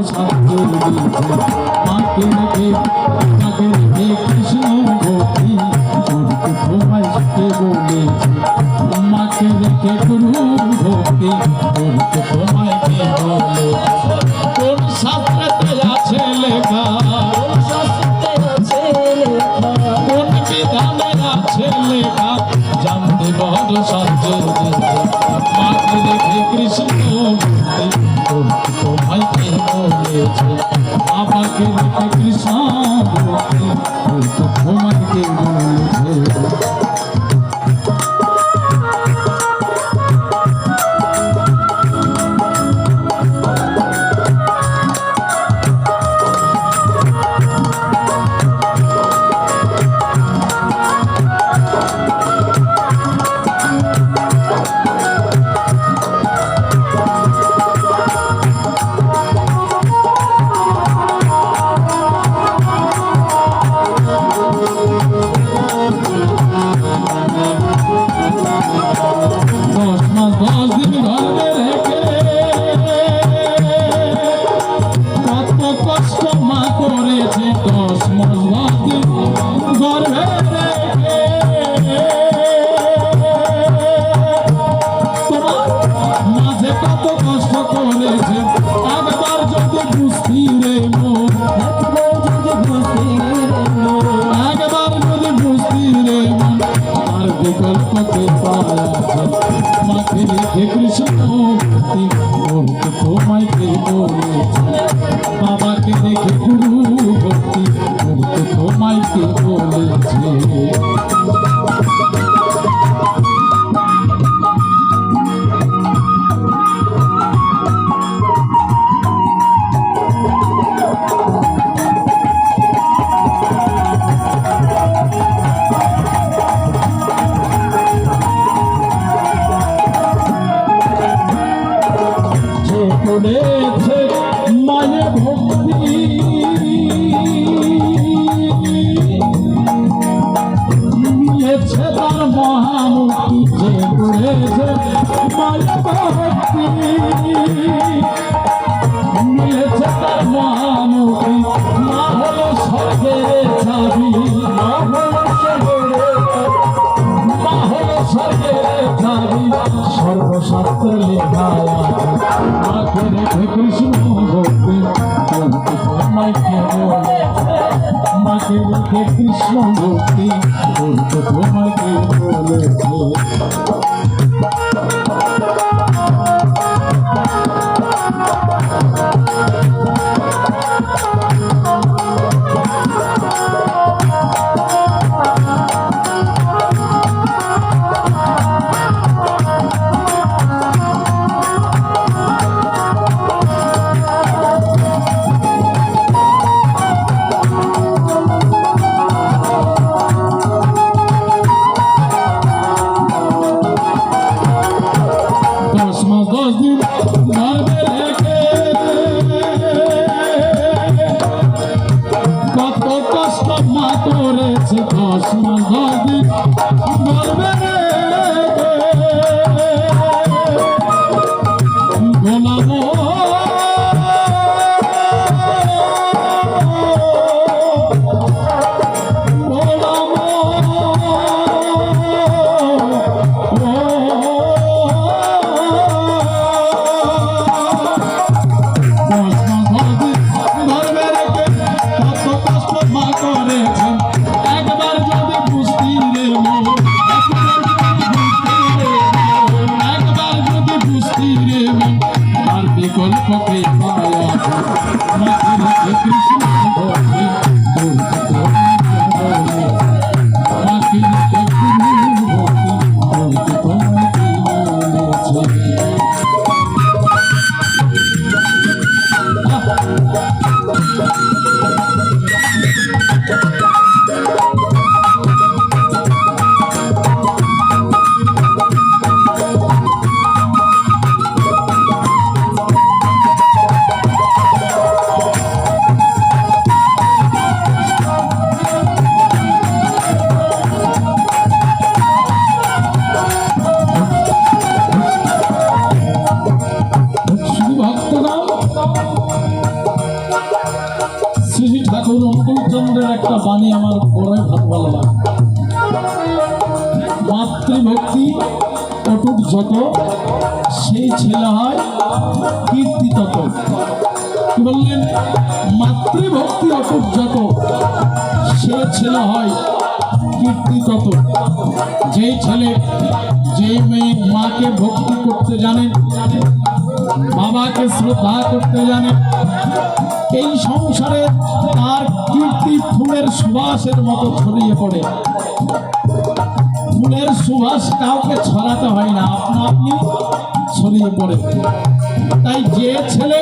সাথে মাকে রেখে তাকে রেখে কৃষ্ণ ভক্তি করতে তোমায় কে বলেছে মাকে রেখে গুরু ভক্তি করতে তোমায় কে বলে কোন শাস্ত্রেতে আছে লেখা কোন বিধানে আছে লেখা জানতে বড় সাধ্য মাকে রেখে কৃষ্ণ ভক্তি করতে তোমায় কে বলেছে আমাকে রেখে কৃষ্ণ ভক্তি করতে তোমায় কে বলেছে বিকল্পকে মাকে রেখে কৃষ্ণ ভক্তি করতে তোমায় কে বলেছে বাবাকে রেখে গুরু ভক্তি করতে তোমায় কে বলেছে করেছে মায়ের ভক্তি নিয়েছে তার মহামুক্তি যে করেছে মায়ের ভক্তি নিয়েছে তার মহামুক্তি না হলো স্বর্গের চাবি না হলো স্বর্গের চাবি সর্বশাস্ত্রে লেখা আছে মাকে রেখে কৃষ্ণ ভক্তি করতে তোমায় কে বলেছে মাকে রেখে কৃষ্ণ ভক্তি করতে তোমায় কে বলেছে বিকল্পকে পাওয়া মাকে কৃষ্ণ ভক্তি করতে মাকে গুরু ভক্তি করতে তোমাকে বলেছে ঠাকুরের একটা বাণী আমার বড় ভালো লাগে। মাতৃভক্তি অটুট যত, সেই ছেলে হয় কীর্তি তত। কি বললেন? মাতৃভক্তি অটুট যত, সে ছেলে হয় কীর্তি তত। যেই ছেলে, যেই মেয়ে মাকে ভক্তি করতে জানেন, বাবাকে শ্রদ্ধা করতে জানেন, এই সংসারে তার কীর্তি ফুলের সুবাসের মতো ছড়িয়ে পড়ে। ফুলের সুবাস কাউকে ছড়াতে হয় না, আপনা আপনি ছড়িয়ে পড়ে। তাই যে ছেলে